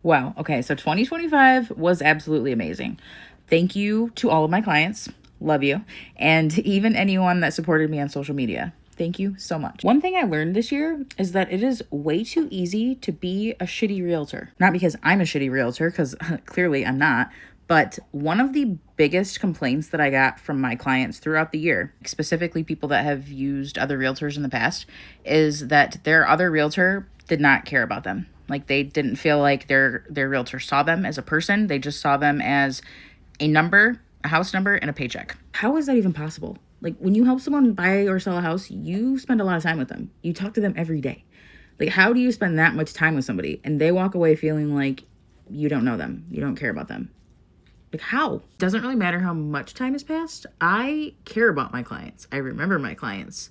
Wow. Okay. So 2025 was absolutely amazing. Thank you to all of my clients. Love you. And even anyone that supported me on social media. Thank you so much. One thing I learned this year is that it is way too easy to be a shitty realtor. Not because I'm a shitty realtor, because clearly I'm not. But one of the biggest complaints that I got from my clients throughout the year, specifically people that have used other realtors in the past, is that their other realtor did not care about them. Like they didn't feel like their realtor saw them as a person. They just saw them as a number, a house number, and a paycheck. How is that even possible? Like when you help someone buy or sell a house, you spend a lot of time with them. You talk to them every day. Like how do you spend that much time with somebody and they walk away feeling like you don't know them, you don't care about them? Like how? Doesn't really matter how much time has passed. I care about my clients. I remember my clients.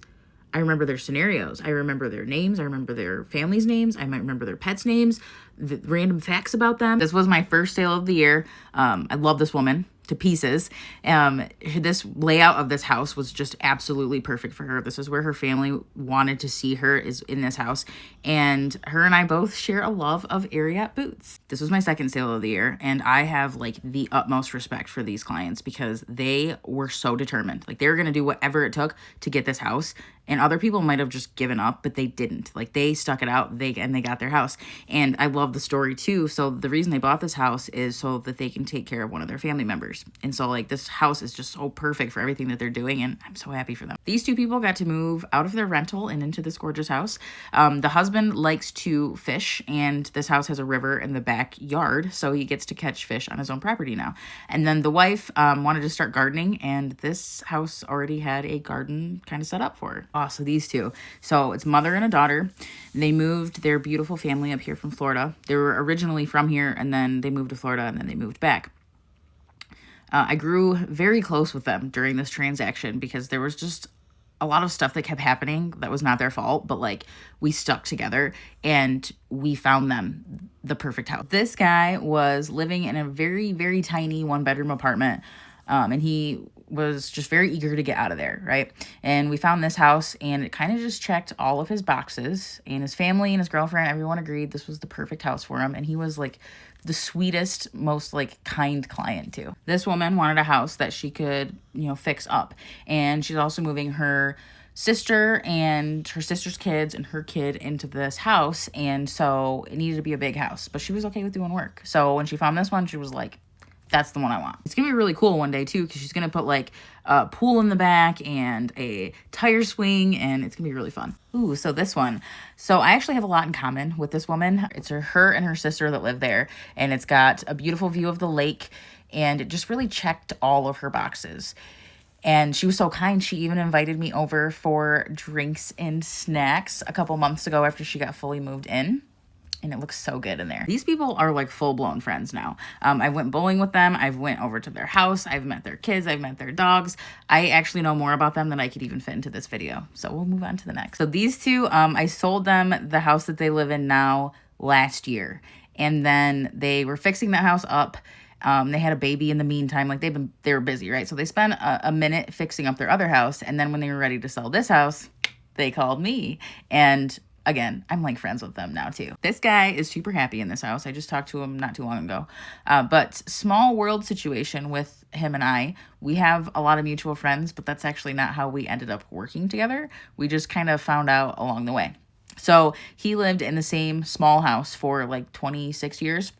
I remember their scenarios. I remember their names. I remember their families' names. I might remember their pets' names, the random facts about them. This was my first sale of the year. I love this woman to pieces. This layout of this house was just absolutely perfect for her. This is where her family wanted to see her, is in this house. And her and I both share a love of Ariat boots. This was my second sale of the year, and I have like the utmost respect for these clients because they were so determined. Like they were going to do whatever it took to get this house. And other people might have just given up, but they didn't. Like they stuck it out, they got their house. And I love the story too. So the reason they bought this house is so that they can take care of one of their family members. And so like this house is just so perfect for everything that they're doing, and I'm so happy for them. These two people got to move out of their rental and into this gorgeous house. The husband likes to fish, and this house has a river in the backyard, so he gets to catch fish on his own property now. And then the wife wanted to start gardening, and this house already had a garden kind of set up for her. So these two. So it's mother and a daughter. They moved their beautiful family up here from Florida. They were originally from here, and then they moved to Florida, and then they moved back. I grew very close with them during this transaction because there was just a lot of stuff that kept happening that was not their fault, but like we stuck together and we found them the perfect house. This guy was living in a very, very tiny 1-bedroom apartment. And he was just very eager to get out of there, right? And we found this house, and it kind of just checked all of his boxes, and his family and his girlfriend, everyone agreed this was the perfect house for him. And he was like the sweetest, most like kind client too. This woman wanted a house that she could, fix up. And she's also moving her sister and her sister's kids and her kid into this house. And so it needed to be a big house, but she was okay with doing work. So when she found this one, she was like, that's the one I want. It's gonna be really cool one day too, because she's gonna put like a pool in the back and a tire swing, and it's gonna be really fun. Ooh, so this one. So I actually have a lot in common with this woman. It's her and her sister that live there, and it's got a beautiful view of the lake, and it just really checked all of her boxes. And she was so kind. She even invited me over for drinks and snacks a couple months ago after she got fully moved in. And it looks so good in there. These people are like full-blown friends now. I went bowling with them. I've went over to their house. I've met their kids. I've met their dogs. I actually know more about them than I could even fit into this video. So we'll move on to the next. So these two, I sold them the house that they live in now last year. And then they were fixing that house up. They had a baby in the meantime. Like they were busy, right? So they spent a minute fixing up their other house. And then when they were ready to sell this house, they called me. And again, I'm like friends with them now too. This guy is super happy in this house. I just talked to him not too long ago. But small world situation with him and I. We have a lot of mutual friends, but that's actually not how we ended up working together. We just kind of found out along the way. So he lived in the same small house for like 26 years.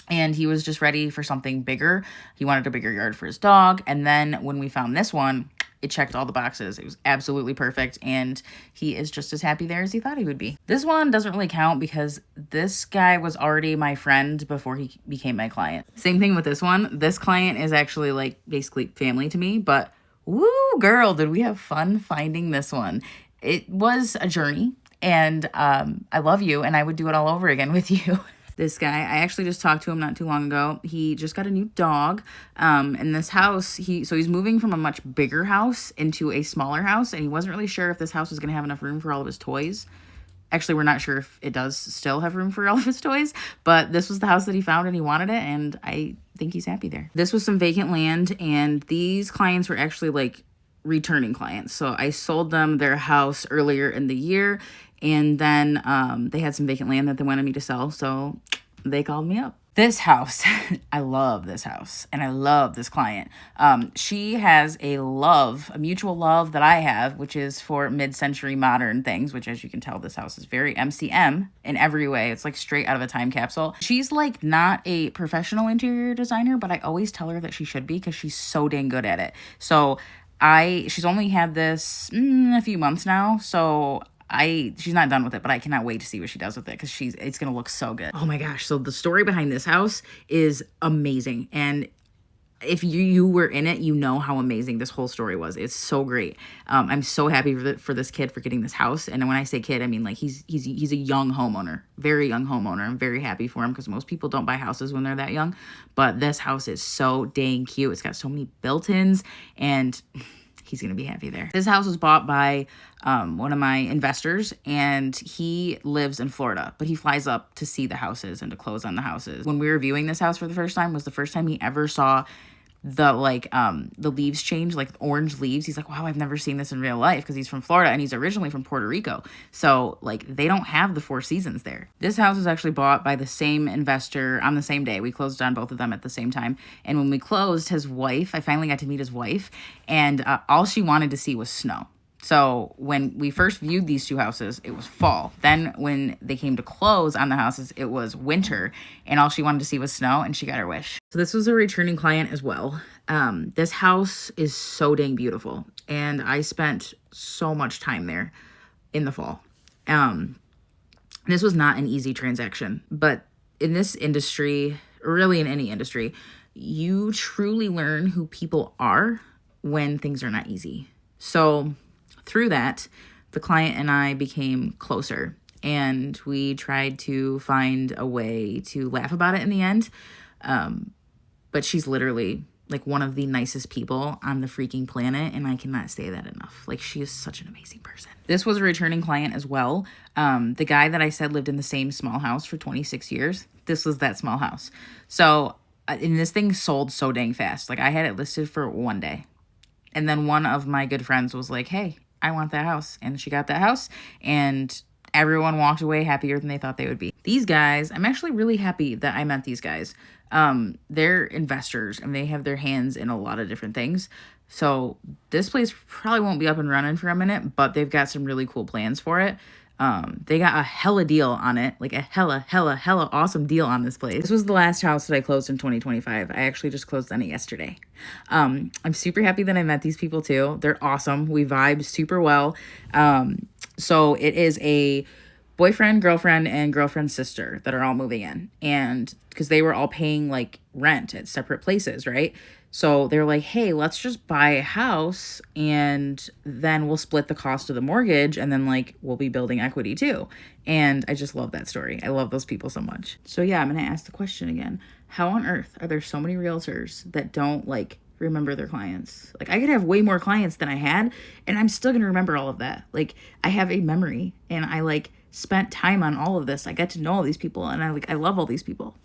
And he was just ready for something bigger. He wanted a bigger yard for his dog. And then when we found this one, it checked all the boxes. It was absolutely perfect, and he is just as happy there as he thought he would be. This one doesn't really count because this guy was already my friend before he became my client. Same thing with this one. This client is actually like basically family to me, but woo, girl, did we have fun finding this one. It was a journey, and I love you, and I would do it all over again with you. This guy, I actually just talked to him not too long ago. He just got a new dog. In this house, he's moving from a much bigger house into a smaller house, and he wasn't really sure if this house was going to have enough room for all of his toys. Actually, we're not sure if it does still have room for all of his toys, but this was the house that he found and he wanted it, and I think he's happy there. This was some vacant land, and these clients were actually like returning clients. So I sold them their house earlier in the year, and then they had some vacant land that they wanted me to sell. So they called me up. This house, I love this house and I love this client. She has a mutual love that I have, which is for mid-century modern things, which as you can tell, this house is very MCM in every way. It's like straight out of a time capsule. She's like not a professional interior designer, but I always tell her that she should be because she's so dang good at it. So she's only had this a few months now, so she's not done with it, but I cannot wait to see what she does with it because it's gonna look so good. Oh my gosh! So the story behind this house is amazing, and if you were in it, you know how amazing this whole story was. It's so great. I'm so happy for this kid for getting this house, and when I say kid, I mean like he's a young homeowner, very young homeowner. I'm very happy for him because most people don't buy houses when they're that young, but this house is so dang cute. It's got so many built-ins and he's gonna be happy there. This house was bought by one of my investors, and he lives in Florida, but he flies up to see the houses and to close on the houses. When we were viewing this house for the first time, was the first time he ever saw the leaves change, like orange leaves. He's like, wow, I've never seen this in real life, because he's from Florida and he's originally from Puerto Rico. So like they don't have the 4 seasons there. This house was actually bought by the same investor on the same day. We closed on both of them at the same time. And when we closed, his wife, I finally got to meet his wife, and all she wanted to see was snow. So when we first viewed these 2 houses, it was fall. Then when they came to close on the houses, it was winter, and all she wanted to see was snow, and she got her wish. So this was a returning client as well. This house is so dang beautiful, and I spent so much time there in the fall. This was not an easy transaction, but in this industry, really in any industry, you truly learn who people are when things are not easy. So through that, the client and I became closer, and we tried to find a way to laugh about it in the end. But she's literally like one of the nicest people on the freaking planet, and I cannot say that enough. Like, she is such an amazing person. This was a returning client as well. The guy that I said lived in the same small house for 26 years, this was that small house. So, and this thing sold so dang fast. Like, I had it listed for 1 day. And then one of my good friends was like, hey, I want that house. And she got that house, and everyone walked away happier than they thought they would be. These guys, I'm actually really happy that I met these guys. They're investors, and they have their hands in a lot of different things. So this place probably won't be up and running for a minute, but they've got some really cool plans for it. They got a hella deal on it, like a hella awesome deal on this place. This was the last house that I closed in 2025. I actually just closed on it yesterday. I'm super happy that I met these people too. They're awesome. We vibe super well. So it is a boyfriend, girlfriend, and girlfriend's sister that are all moving in. And because they were all paying like rent at separate places, right? So they're like, hey, let's just buy a house, and then we'll split the cost of the mortgage, and then like we'll be building equity too. And I just love that story. I love those people so much. So yeah, I'm going to ask the question again. How on earth are there so many realtors that don't like remember their clients? Like, I could have way more clients than I had, and I'm still going to remember all of that. Like, I have a memory, and I like spent time on all of this. I got to know all these people, and I love all these people.